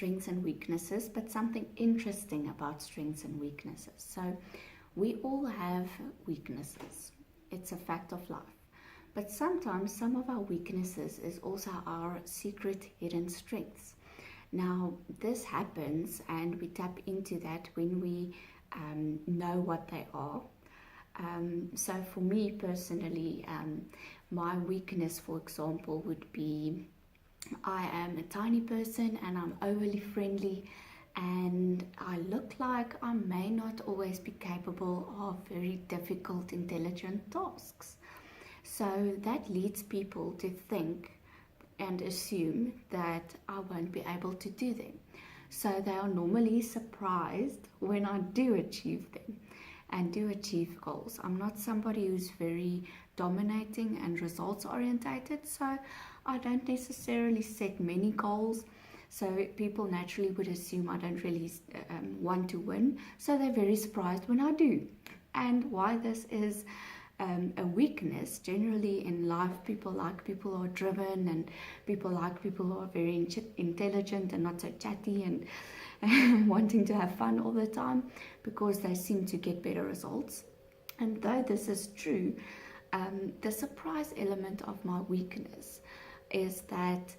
strengths and weaknesses, but something interesting about strengths and weaknesses. So we all have weaknesses. It's a fact of life. But sometimes some of our weaknesses is also our secret hidden strengths. Now, this happens and we tap into that when we know what they are. So for me personally, my weakness, for example, would be I am a tiny person and I'm overly friendly, and I look like I may not always be capable of very difficult, intelligent tasks. So that leads people to think and assume that I won't be able to do them. So they are normally surprised when I do achieve them and do achieve goals. I'm not somebody who's very dominating and results orientated, so I don't necessarily set many goals. So people naturally would assume I don't really want to win. So they're very surprised when I do. And why this is a weakness, generally in life, people like people who are driven, and people like people who are very intelligent and not so chatty and wanting to have fun all the time, because they seem to get better results. And though this is true, the surprise element of my weakness is that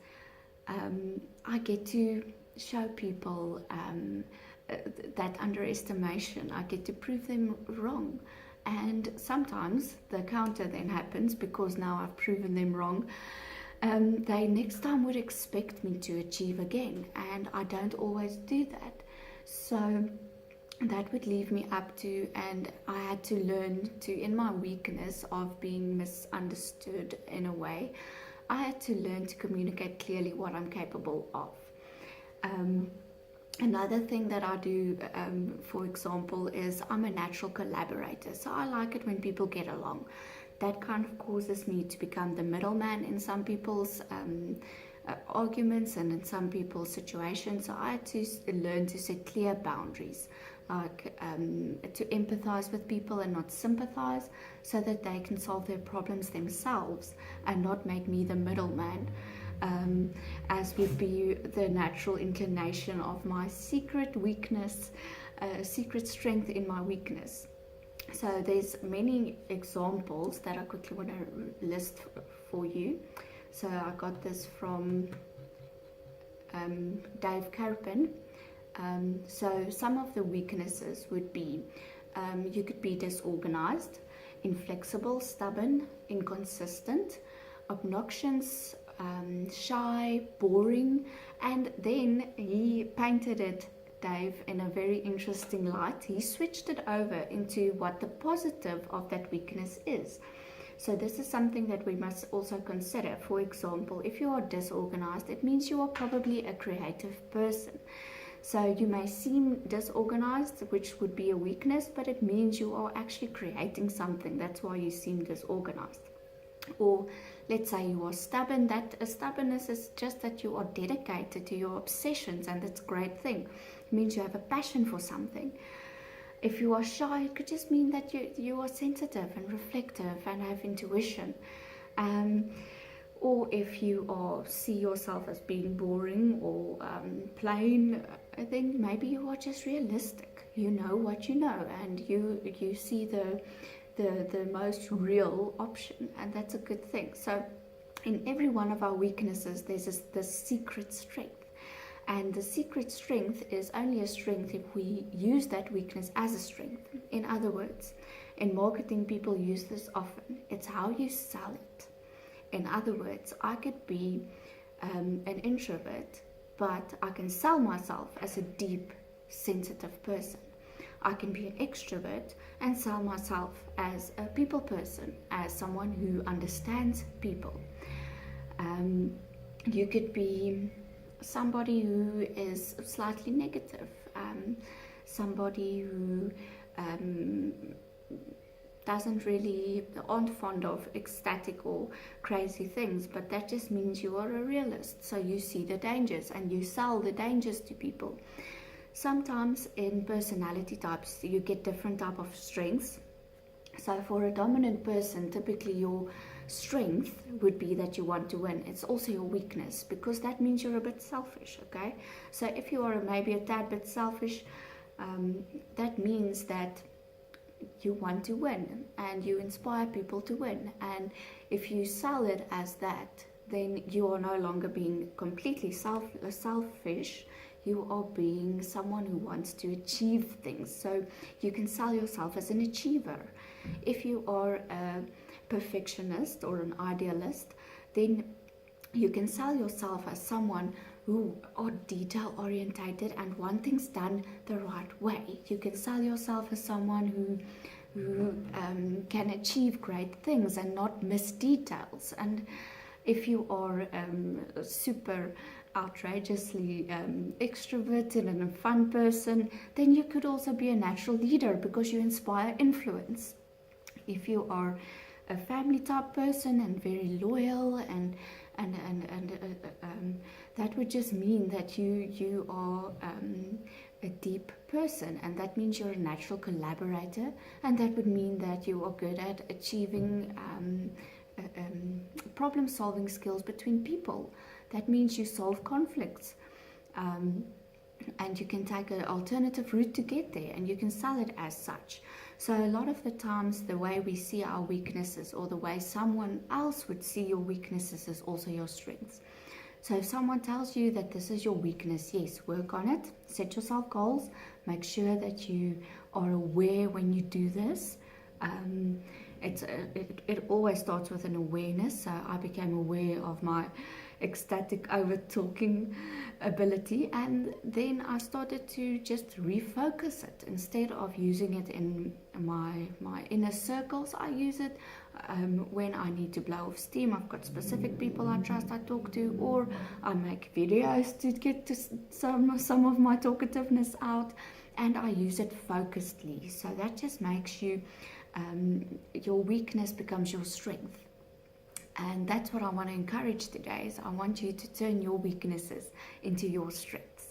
I get to show people that underestimation. I get to prove them wrong. And sometimes the counter then happens, because now I've proven them wrong. They next time would expect me to achieve again, and I don't always do that. So that would leave me up to, and I had to learn to, in my weakness of being misunderstood in a way, I had to learn to communicate clearly what I'm capable of. Another thing that I do, for example, is I'm a natural collaborator. So I like it when people get along. That kind of causes me to become the middleman in some people's arguments and in some people's situations. So I had to learn to set clear boundaries, like to empathize with people and not sympathize, so that they can solve their problems themselves and not make me the middleman. As would be the natural inclination of my secret weakness, secret strength in my weakness. So there's many examples that I quickly want to list for you. So I got this from Dave Carpin. So some of the weaknesses would be you could be disorganized, inflexible, stubborn, inconsistent, obnoxious, shy, boring. And then he painted it, Dave, in a very interesting light. He switched it over into what the positive of that weakness is. So this is something that we must also consider. For example, if you are disorganized, it means you are probably a creative person. So you may seem disorganized, which would be a weakness, but it means you are actually creating something. That's why you seem disorganized. Or let's say you are stubborn. That stubbornness is just that you are dedicated to your obsessions, and that's a great thing. It means you have a passion for something. If you are shy, it could just mean that you are sensitive and reflective and have intuition. Or if you see yourself as being boring or plain, then maybe you are just realistic. You know what you know, and you see the most real option, and that's a good thing. So in every one of our weaknesses, there's this secret strength, and the secret strength is only a strength if we use that weakness as a strength. In other words, in marketing, people use this often. It's how you sell it. In other words, I could be an introvert, but I can sell myself as a deep, sensitive person. I can be an extrovert and sell myself as a people person, as someone who understands people. You could be somebody who is slightly negative, somebody who aren't fond of ecstatic or crazy things, but that just means you are a realist. So you see the dangers and you sell the dangers to people. Sometimes in personality types, you get different type of strengths. So for a dominant person, typically your strength would be that you want to win. It's also your weakness, because that means you're a bit selfish, okay? So if you are maybe a tad bit selfish, that means that you want to win and you inspire people to win. And if you sell it as that, then you are no longer being completely selfish. You are being someone who wants to achieve things. So you can sell yourself as an achiever. If you are a perfectionist or an idealist, then you can sell yourself as someone who are detail orientated and want things done the right way. You can sell yourself as someone who can achieve great things and not miss details. And if you are super outrageously extroverted and a fun person, then you could also be a natural leader because you inspire influence. If you are a family type person and very loyal and that would just mean that you are a deep person, and that means you're a natural collaborator, and that would mean that you are good at achieving problem solving skills between people. That means you solve conflicts, and you can take an alternative route to get there, and you can sell it as such. So a lot of the times the way we see our weaknesses, or the way someone else would see your weaknesses, is also your strengths. So if someone tells you that this is your weakness, yes, work on it, set yourself goals, make sure that you are aware when you do this. It always starts with an awareness. So I became aware of my ecstatic over talking ability, and then I started to just refocus it. Instead of using it in my inner circles, I use it when I need to blow off steam. I've got specific people I trust I talk to, or I make videos to get to some of my talkativeness out, and I use it focusedly. So that just makes you your weakness becomes your strength. And that's what I want to encourage today, is I want you to turn your weaknesses into your strengths.